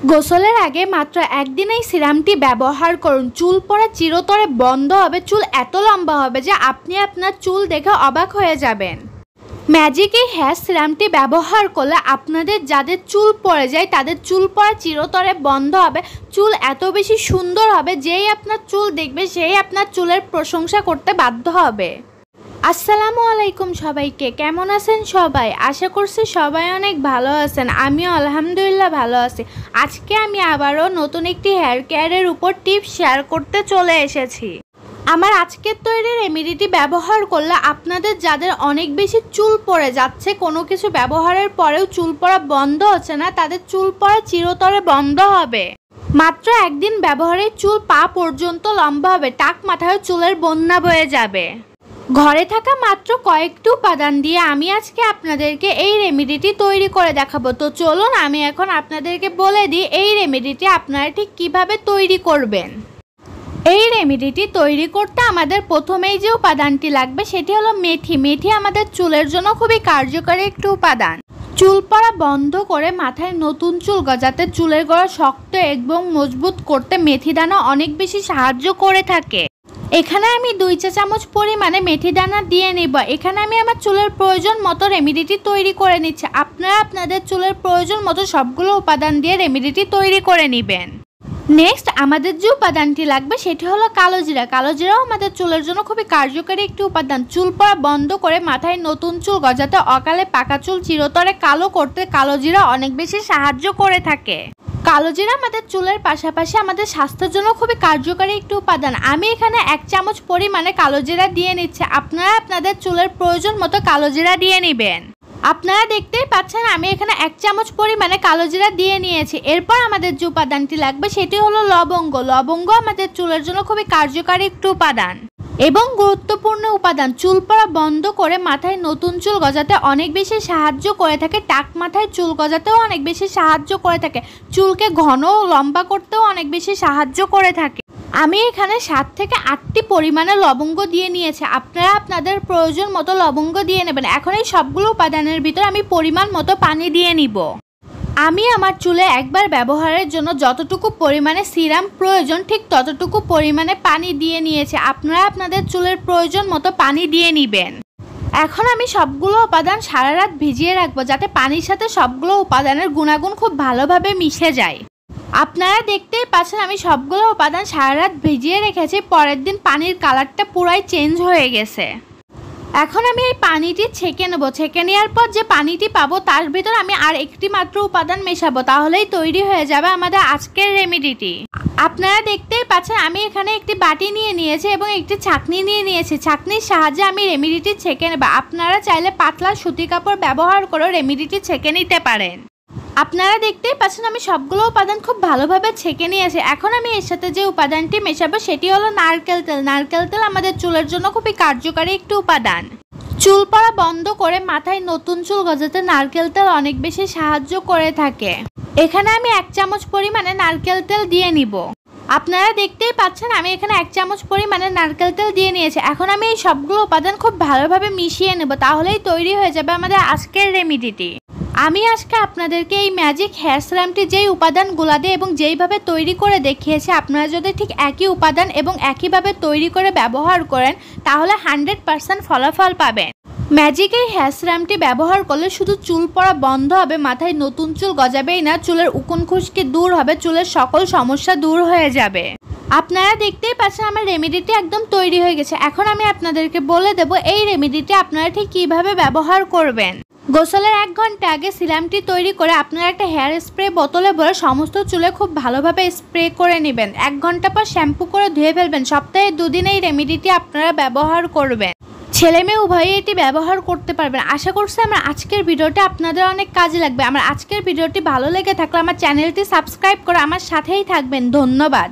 গোসলের আগে মাত্র একদিন এই সিরামটি ব্যবহার করুন। চুল পড়া চিরতরে বন্ধ হবে। চুল এত লম্বা হবে যে আপনি আপনার চুল দেখে অবাক হয়ে যাবেন। ম্যাজিক এই হেয়ার সিরামটি ব্যবহার করলে আপনাদের যাদের চুল পড়ে যায় তাদের চুল পড়া চিরতরে বন্ধ হবে। চুল এত বেশি সুন্দর হবে, যেই আপনার চুল দেখবে সেই আপনার চুলের প্রশংসা করতে বাধ্য হবে। আসসালামু আলাইকুম সবাইকে, কেমন আছেন সবাই? আশা করছি সবাই অনেক ভালো আছেন। আমিও আলহামদুলিল্লাহ ভালো আছি। আজকে আমি আবারও নতুন একটি হেয়ার কেয়ারের উপর টিপস শেয়ার করতে চলে এসেছি। আমার আজকের তৈরি রেমেডিটি ব্যবহার করলে আপনাদের যাদের অনেক বেশি চুল পড়ে যাচ্ছে, কোনো কিছু ব্যবহারের পরেও চুল পড়া বন্ধ হচ্ছে না, তাদের চুল পড়া চিরতরে বন্ধ হবে। মাত্র একদিন ব্যবহারে চুল পা পর্যন্ত লম্বা হবে, টাক মাথায় চুলের বন্যা বয়ে যাবে। ঘরে থাকা মাত্র কয়েকটি উপাদান দিয়ে আমি আজকে আপনাদেরকে এই রেমেডিটি তৈরি করে দেখাবো। তো চলুন আমি এখন আপনাদেরকে বলে দিই এই রেমেডিটি আপনারা ঠিক কিভাবে তৈরি করবেন। এই রেমেডিটি তৈরি করতে আমাদের প্রথমেই যে উপাদানটি লাগবে সেটি হলো মেথি। মেথি আমাদের চুলের জন্য খুবই কার্যকরী একটি উপাদান। চুল পড়া বন্ধ করে মাথায় নতুন চুল গজাতে, চুলের গোড়া শক্ত এবং মজবুত করতে মেথি দানা অনেক বেশি সাহায্য করে থাকে। এখানে আমি 2 চা চামচ পরিমাণে মেথি দানা দিয়ে নিব। এখানে আমি আমার চুলের প্রয়োজন মতো রেমেডিটি তৈরি করে নিচ্ছি। আপনারা আপনাদের চুলের প্রয়োজন মতো সবগুলো উপাদান দিয়ে রেমেডিটি তৈরি করে নেবেন। নেক্সট আমাদের যে উপাদানটি লাগবে সেটি হলো কালো জিরা। কালো জিরাও আমাদের চুলের জন্য খুবই কার্যকরী একটি উপাদান। চুল পড়া বন্ধ করে মাথায় নতুন চুল গজাতে, অকালে পাকা চুল চিরতরে কালো করতে কালো জিরা অনেক বেশি সাহায্য করে থাকে। কালো জিরা আমাদের চুলের পাশাপাশি আমাদের স্বাস্থ্যের জন্য খুবই কার্যকরী একটি উপাদান। আমি এখানে 1 চামচ পরিমাণে কালো জিরা দিয়ে নিচ্ছি। আপনারা আপনাদের চুলের প্রয়োজন মতো কালো জিরা দিয়ে নেবেন। আপনারা দেখতেই পাচ্ছেন আমি এখানে 1 চামচ পরিমাণে কালো জিরা দিয়ে নিয়েছি। এরপর আমাদের যে উপাদানটি লাগবে সেটি হলো লবঙ্গ। লবঙ্গ আমাদের চুলের জন্য খুবই কার্যকরী একটি উপাদান এবং গুরুত্বপূর্ণ উপাদান। চুল পড়া বন্ধ করে মাথায় নতুন চুল গজাতে অনেক বেশি সাহায্য করে থাকে। টাক মাথায় চুল গজাতেও অনেক বেশি সাহায্য করে থাকে। চুলকে ঘন ও লম্বা করতেও অনেক বেশি সাহায্য করে থাকে। আমি এখানে 7 থেকে 8টি পরিমাণে লবঙ্গ দিয়ে নিয়েছি। আপনারা আপনাদের প্রয়োজন মতো লবঙ্গ দিয়ে নেবেন। এখন এই সবগুলো উপাদানের ভিতর আমি পরিমাণ মতো পানি দিয়ে নিব। আমি আমার চুলে একবার ব্যবহারের জন্য যতটুকু পরিমাণে সিরাম প্রয়োজন ঠিক ততটুকু পরিমাণে পানি দিয়ে নিয়েছি। আপনারা আপনাদের চুলের প্রয়োজন মতো পানি দিয়ে নেবেন। এখন আমি সবগুলো উপাদান সারা রাত ভিজিয়ে রাখবো, যাতে পানির সাথে সবগুলো উপাদানের গুণাগুণ খুব ভালোভাবে মিশে যায়। আপনারা দেখতেই পাচ্ছেন আমি সবগুলো উপাদান সারা রাত ভিজিয়ে রেখেছি। পরের দিন পানির কালারটা পুরাই চেঞ্জ হয়ে গেছে। এখন আমি এই পানিটি ছেঁকে নেব। ছেঁকে নেওয়ার পর যে পানিটি পাবো তার ভিতর আমি আর একটি মাত্র উপাদান মেশাবো, তাহলেই তৈরি হয়ে যাবে আমাদের আজকের রেমেডিটি। আপনারা দেখতেই পাচ্ছেন আমি এখানে একটি বাটি নিয়ে নিয়েছি এবং একটি ছাঁকনি নিয়ে নিয়েছি। ছাঁকনির সাহায্যে আমি রেমেডিটি ছেঁকে নেব। আপনারা চাইলে পাতলা সুতি কাপড় ব্যবহার করে রেমেডিটি ছেঁকে নিতে পারেন। আপনারা দেখতেই পাচ্ছেন আমি সবগুলো উপাদান খুব ভালোভাবে ছেঁকে নিয়েছি। এখন আমি এর সাথে যে উপাদানটি মেশাবো সেটি হলো নারকেল তেল। নারকেল তেল আমাদের চুলের জন্য খুবই কার্যকরী একটি উপাদান। চুল পড়া বন্ধ করে মাথায় নতুন চুল গজাতে নারকেল তেল অনেক বেশি সাহায্য করে থাকে। এখানে আমি 1 চামচ পরিমাণে নারকেল তেল দিয়ে নিব। আপনারা দেখতেই পাচ্ছেন আমি এখানে 1 চামচ পরিমাণে নারকেল তেল দিয়ে নিয়েছি। এখন আমি এই সবগুলো উপাদান খুব ভালোভাবে মিশিয়ে নেব, তাহলেই তৈরি হয়ে যাবে আমাদের আজকের রেমেডিটি। আমি আজকে আপনাদেরকে এই ম্যাজিক হেয়ার সিরামটি যেই উপাদানগুলো দিয়ে এবং যেইভাবে তৈরি করে দেখিয়েছি, আপনারা যদি ঠিক একই উপাদান এবং একইভাবে তৈরি করে ব্যবহার করেন তাহলে 100% ফলাফল পাবেন। ম্যাজিক এই হেয়ার সিরামটি ব্যবহার করলে শুধু চুল পড়া বন্ধ হবে, মাথায় নতুন চুল গজাবেই না, চুলের উকুন খুশকি দূর হবে, চুলের সকল সমস্যা দূর হয়ে যাবে। আপনারা দেখতেই পাচ্ছেন আমার রেমেডিটি একদম তৈরি হয়ে গেছে। এখন আমি আপনাদেরকে বলে দেব এই রেমেডিটি আপনারা ঠিক কিভাবে ব্যবহার করবেন। গোসলের 1 ঘন্টা আগে সিরামটি তৈরি করে আপনারা একটা হেয়ার স্প্রে বোতলে ভরে সমস্ত চুলে খুব ভালোভাবে স্প্রে করে নেবেন। 1 ঘন্টা পর শ্যাম্পু করে ধুয়ে ফেলবেন। সপ্তাহে 2 দিন এই রেমেডিটি আপনারা ব্যবহার করবেন। ছেলে মেয়ে উভয়ই এটি ব্যবহার করতে পারবেন। আশা করছি আমার আজকের ভিডিওটি আপনাদের অনেক কাজে লাগবে। আমার আজকের ভিডিওটি ভালো লেগে থাকলে আমার চ্যানেলটি সাবস্ক্রাইব করে আমার সাথেই থাকবেন। ধন্যবাদ।